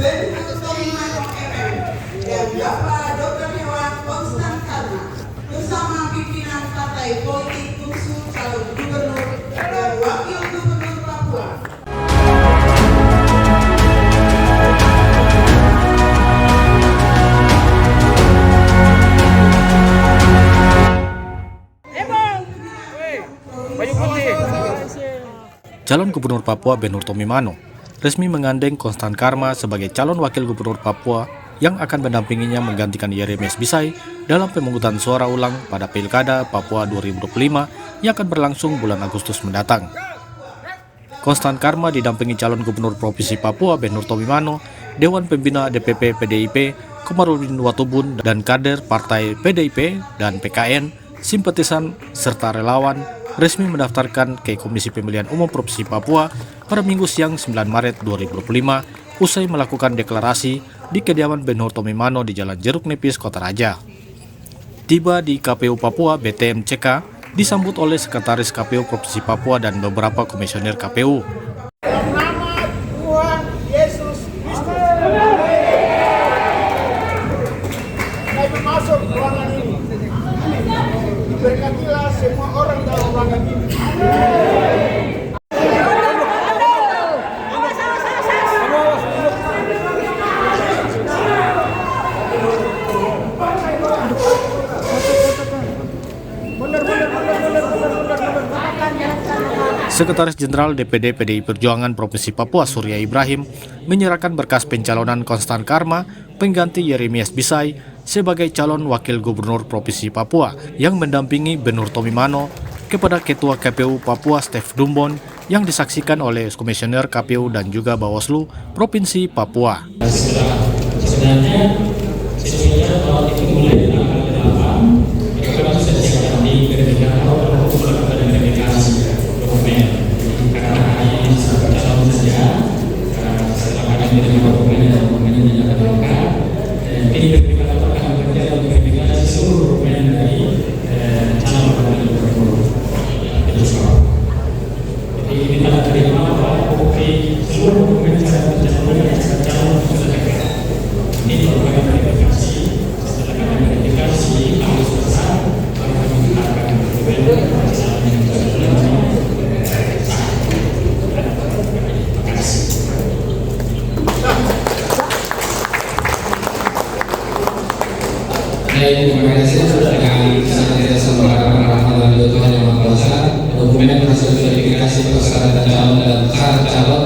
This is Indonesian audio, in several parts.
Benhur Tomimano MM dan Bapak Dr. Hewan Konstan Karma bersama pimpinan Partai Politik Unsur Calon Gubernur dan Wakil Gubernur Papua. Calon Gubernur Papua Benhur Tomimano resmi menggandeng Konstan Karma sebagai calon wakil gubernur Papua yang akan mendampinginya menggantikan Yeremias Bisai dalam pemungutan suara ulang pada Pilkada Papua 2025 yang akan berlangsung bulan Agustus mendatang. Konstan Karma didampingi calon gubernur Provinsi Papua Benhur Tomimano, Dewan Pembina DPP PDIP, Komarudin Watubun, dan kader Partai PDIP dan PKN, simpatisan, serta relawan resmi mendaftarkan ke Komisi Pemilihan Umum Provinsi Papua pada Minggu siang 9 Maret 2025 usai melakukan deklarasi di kediaman Benhur Tomimano di Jalan Jeruk Nipis, Kota Raja. Tiba di KPU Papua, BTM-CK disambut oleh Sekretaris KPU Provinsi Papua dan beberapa komisioner KPU. Dalam nama Tuhan Yesus Kristus, kami masuk ruangan ini. Berkatilah semua orang dalam ruangan ini. Sekretaris Jenderal DPD PDI Perjuangan Provinsi Papua Surya Ibrahim menyerahkan berkas pencalonan Konstan Karma pengganti Yeremias Bisai sebagai calon wakil gubernur Provinsi Papua yang mendampingi Benhur Tomimano kepada Ketua KPU Papua Stef Dumbon yang disaksikan oleh Komisioner KPU dan juga Bawaslu Provinsi Papua. Sebenarnya kalau itu mulai dari tanggal 8 itu kan sudah disiapkan di verifikasi atau verifikasi dokumen karena hanya ini satu calon saja setelah kami menerima dokumen dan dokumennya dinyatakan lengkap dan ini verifikasi akan bekerja untuk verifikasi seluruh dokumen dari calon wakil gubernur itu semua. Jadi ini telah terima bahwa seluruh dokumen saya calon sudah lengkap. Ini baru kami verifikasi. Setelah kami verifikasi, kami selesai, baru kami menetapkan dokumen calon yang terima. Terima kasih dengan senantiasa mengharapkan rahmat dan Tuhan yang Maha Kuasa. Dokumen yang hasil verifikasi persyaratan calon dan syarat calon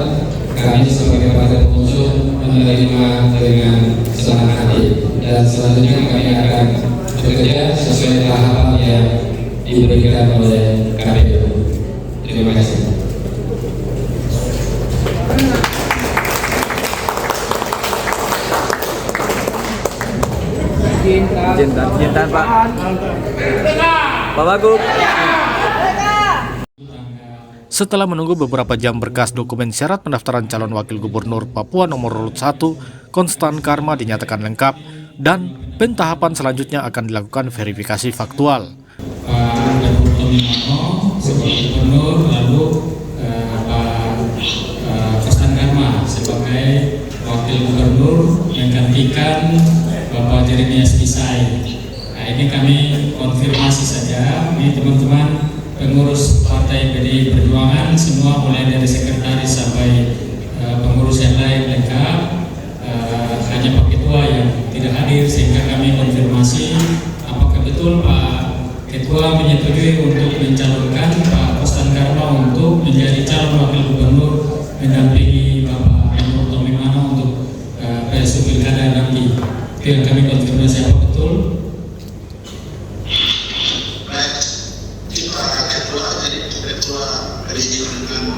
kami sebagai partai pengusung menerima dengan senang hati dan selanjutnya kami akan bekerja sesuai tahapan yang diberikan oleh KPU. Terima kasih. Jintan Pak. Pak Wagub. Setelah menunggu beberapa jam berkas dokumen syarat pendaftaran calon wakil gubernur Papua nomor urut 1, Konstan Karma dinyatakan lengkap dan pentahapan selanjutnya akan dilakukan verifikasi faktual. Pak Benhur Tomimano sebagai gubernur, lalu Pak Konstan Karma sebagai wakil gubernur menggantikan Bapak Yeremias Bisai. Nah, ini kami konfirmasi saja. Ini teman-teman pengurus Partai PDI Perjuangan semua mulai dari sekretaris sampai pengurus yang lain lengkap. Hanya Pak Ketua yang tidak hadir sehingga kami konfirmasi apakah betul Pak Ketua menyetujui untuk mencalonkan Pak Konstan Karma untuk menjadi calon wakil gubernur mendampingi Bapak Benhur Tomimano untuk pilkada nanti. Yang kami konfirmasi apa betul? Baik, kita ketua jadi ketua PDI Perjuangan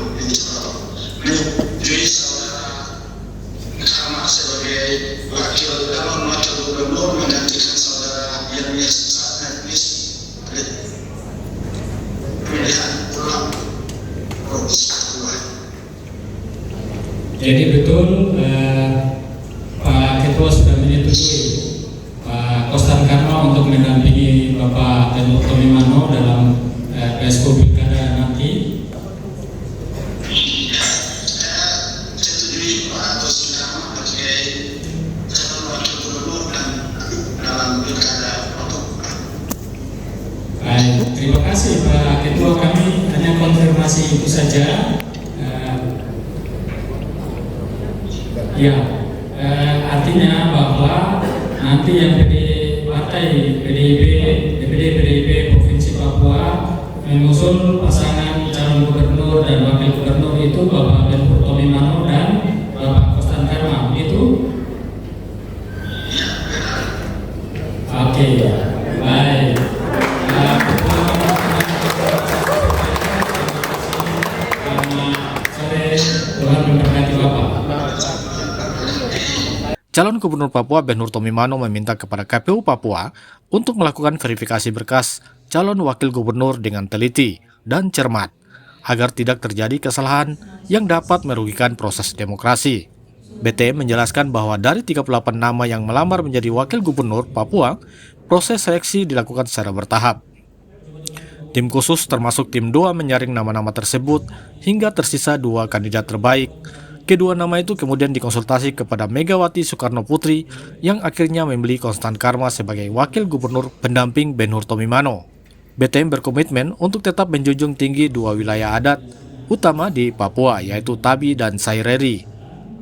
menyetujui saudara Karma sebagai calon wakil gubernur menggantikan saudara Yeremias Bisai pemilihan ulang Provinsi Papua. Jadi betul Pak Ketua sudah menyetujui Pak Konstan Karma untuk mendampingi Bapak Benhur Tomimano dalam PSK Pilkada nanti. Saya setujui Pak Konstan Karma sebagai calon wakil gubernur dan dalam pilkada Papua. Baik, terima kasih Pak Ketua. Kami hanya konfirmasi itu saja. Artinya bahwa nanti yang PDIP Provinsi Papua mengusung pasangan calon gubernur dan wakil gubernur itu Bapak Benhur Tomimano dan Bapak Kostan Karma, begitu? Oke, baik. Tuhan memberkati Bapak. Calon Gubernur Papua Benhur Tomimano meminta kepada KPU Papua untuk melakukan verifikasi berkas calon wakil gubernur dengan teliti dan cermat agar tidak terjadi kesalahan yang dapat merugikan proses demokrasi. BTM menjelaskan bahwa dari 38 nama yang melamar menjadi wakil gubernur Papua, proses seleksi dilakukan secara bertahap. Tim khusus termasuk tim 2 menyaring nama-nama tersebut hingga tersisa 2 kandidat terbaik. Kedua nama itu kemudian dikonsultasi kepada Megawati Soekarno Putri yang akhirnya memilih Kostan Karma sebagai wakil gubernur pendamping Benhur Tomimano. BTM berkomitmen untuk tetap menjunjung tinggi 2 wilayah adat utama di Papua, yaitu Tabi dan Saireri.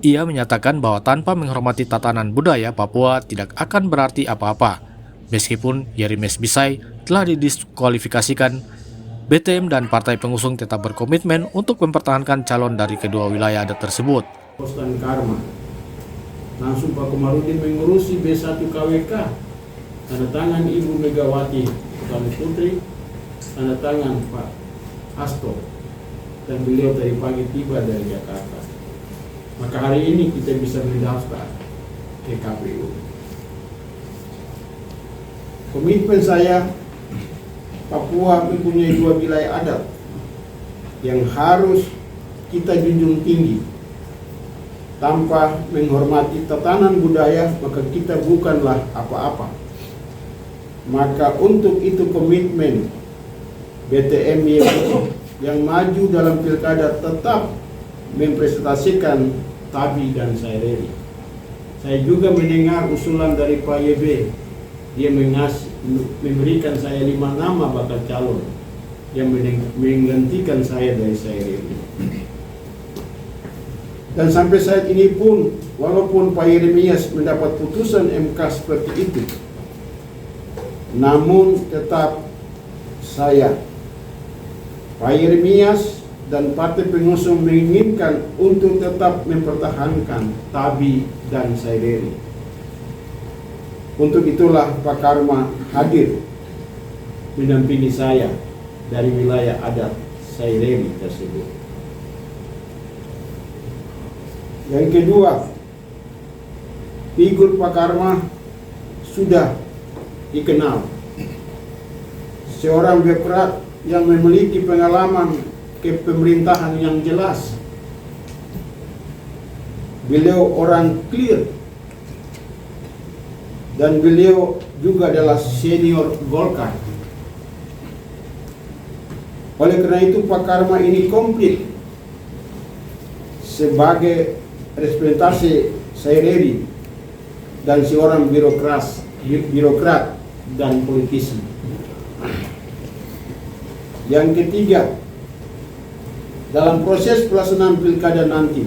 Ia menyatakan bahwa tanpa menghormati tatanan budaya Papua tidak akan berarti apa-apa. Meskipun Yeri Mesbisai telah didiskualifikasikan, BTM dan partai pengusung tetap berkomitmen untuk mempertahankan calon dari kedua wilayah adat tersebut. Kostan Karma. Langsung Pak Komarudin mengurusi B1 KWK. Tanda tangan Ibu Megawati Soekarno Putri, tanda tangan Pak Hasto. Dan beliau tadi pagi tiba dari Jakarta. Maka hari ini kita bisa mendaftar ke KPU. Komitmen saya, Papua mempunyai 2 wilayah adat yang harus kita junjung tinggi. Tanpa menghormati tatanan budaya, maka kita bukanlah apa-apa. Maka untuk itu komitmen BTM yang maju dalam pilkada tetap mempresentasikan Tabi dan Saireri. Saya juga mendengar usulan dari Pak YB. Dia memberikan saya 5 nama bakal calon yang menggantikan saya dari Saireri. Dan sampai saat ini pun, walaupun Pak Yeremias mendapat putusan MK seperti itu, namun tetap saya, Pak Yeremias dan partai pengusung menginginkan untuk tetap mempertahankan Tabi dan Saireri. Untuk itulah Pak Karma hadir mendampingi saya dari wilayah adat Saireri tersebut. Yang kedua, figur Pak Karma sudah dikenal. Seorang birokrat yang memiliki pengalaman kepemerintahan yang jelas. Beliau orang clear. Dan beliau juga adalah senior Golkar. Oleh karena itu Pak Karma ini komplit sebagai representasi Saireri dan seorang birokrat dan politisi. Yang ketiga, dalam proses pelaksanaan pilkada nanti,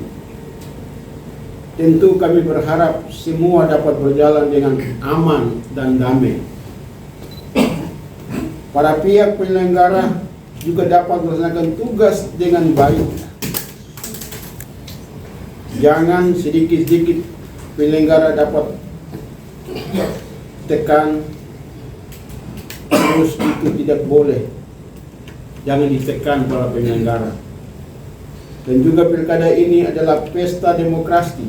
tentu kami berharap semua dapat berjalan dengan aman dan damai. Para pihak penyelenggara juga dapat melaksanakan tugas dengan baik. Jangan sedikit-sedikit penyelenggara dapat tekan, terus itu tidak boleh. Jangan ditekan para penyelenggara. Dan juga pilkada ini adalah pesta demokrasi.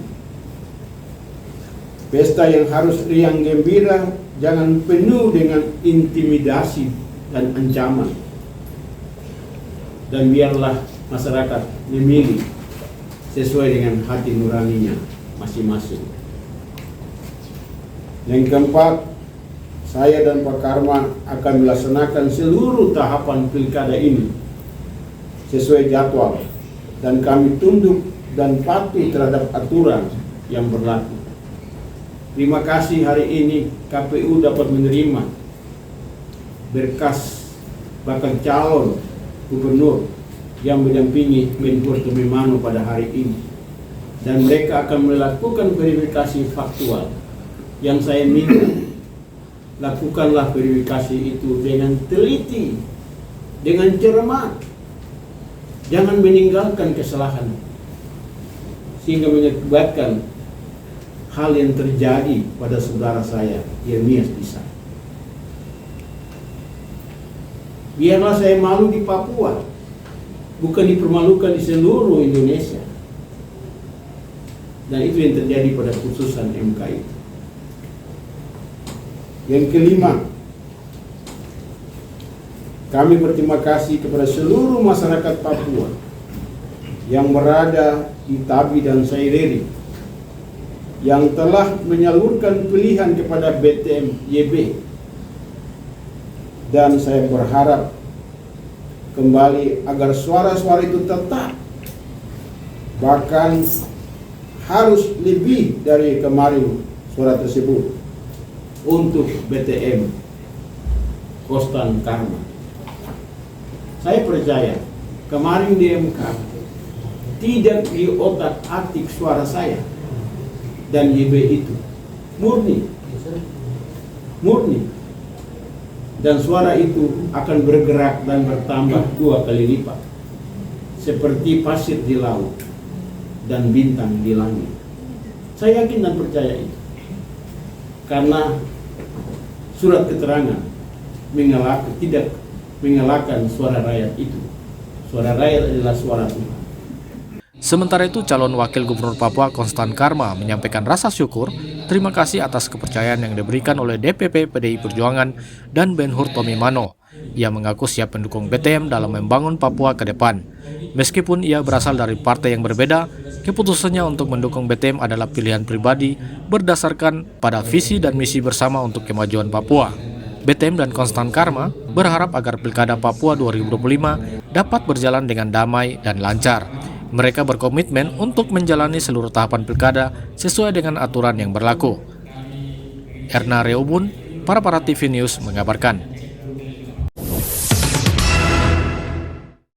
Pesta yang harus riang gembira, jangan penuh dengan intimidasi dan ancaman. Dan biarlah masyarakat memilih sesuai dengan hati nuraninya masing-masing. Yang keempat, saya dan Pak Karma akan melaksanakan seluruh tahapan pilkada ini sesuai jadwal, dan kami tunduk dan patuh terhadap aturan yang berlaku. Terima kasih hari ini KPU dapat menerima berkas bakal calon gubernur yang mendampingi Menhur Tomimano pada hari ini. Dan mereka akan melakukan verifikasi faktual. Yang saya minta, lakukanlah verifikasi itu dengan teliti, dengan cermat. Jangan meninggalkan kesalahan sehingga mengakibatkan hal yang terjadi pada saudara saya, Yeremias Bisai. Biarlah saya malu di Papua, bukan dipermalukan di seluruh Indonesia. Dan itu yang terjadi pada putusan MK itu. Yang kelima, kami berterima kasih kepada seluruh masyarakat Papua yang berada di Tabi dan Saireri yang telah menyalurkan pilihan kepada BTM YB. Dan saya berharap kembali agar suara-suara itu tetap, bahkan harus lebih dari kemarin suara tersebut untuk BTM Kostan Karma. Saya percaya kemarin di MK tidak di otak-atik suara saya dan YB itu murni, dan suara itu akan bergerak dan bertambah 2 kali lipat seperti pasir di laut dan bintang di langit. Saya yakin dan percaya itu karena surat keterangan tidak mengalahkan suara rakyat itu. Suara rakyat adalah suara Tuhan. Sementara itu, calon wakil gubernur Papua Kostan Karma menyampaikan rasa syukur, terima kasih atas kepercayaan yang diberikan oleh DPP PDI Perjuangan dan Benhur Tomimano. Ia mengaku siap mendukung BTM dalam membangun Papua ke depan. Meskipun ia berasal dari partai yang berbeda, keputusannya untuk mendukung BTM adalah pilihan pribadi berdasarkan pada visi dan misi bersama untuk kemajuan Papua. BTM dan Kostan Karma berharap agar Pilkada Papua 2025 dapat berjalan dengan damai dan lancar. Mereka berkomitmen untuk menjalani seluruh tahapan pilkada sesuai dengan aturan yang berlaku. Erna Reubun, Para TV News mengabarkan.